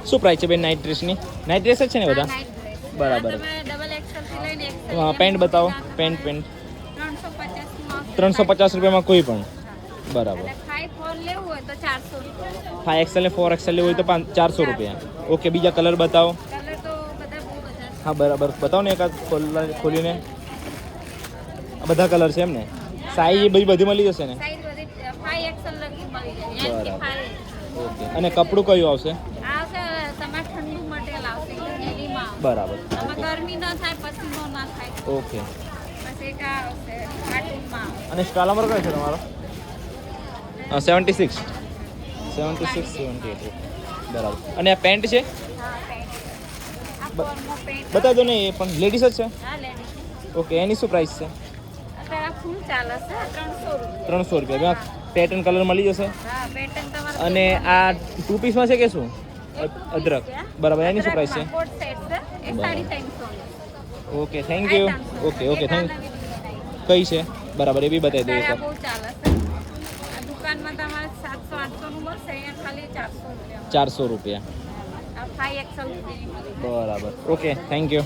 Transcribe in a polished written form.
શું પ્રાઇસ છે બેન નાઇટ ડ્રેસની? નાઇટ ડ્રેસ જ છે ને બધા? બરાબર. પેન્ટ બતાવો. પેન્ટ 350 રૂપિયામાં કોઈ પણ. બરાબર. 5XL ને 4XL લેવું હોય તો 400 રૂપિયા. ઓકે, બીજા કલર બતાવો. હા બરાબર, બતાવો ને એકાદ ખોલીને. બધા કલર છે એમ ને? સાઈઝ બધી મળી જશે ને? બરાબર. ઓકે, અને કપડું કયું આવશે? બરાબર. ઓકે. અને સ્ટાલ નંબર કયો છે તમારો? 76. બરાબર. અને આ પેન્ટ છે? બતાવી દો ને, એ પણ લેડીઝ જ છે? ઓકે, એની શું પ્રાઇસ છે? 300 રૂપિયા. પેટર્ન કલર મળી જશે? અને આ 2 પીસમાં છે કે શું? અદરક. બરાબર, એની શું પ્રાઇસ છે? Okay, thank you. Okay thank. કઈ છે? બરાબર, એ બી બતાવી દો એકવાર. દુકાનમાં તમારે 700-800 નું મળશે, અહીંયા ખાલી 400 રૂપિયા. 400 રૂપિયા. આ 5XL. બરાબર, ઓકે થેન્ક યુ.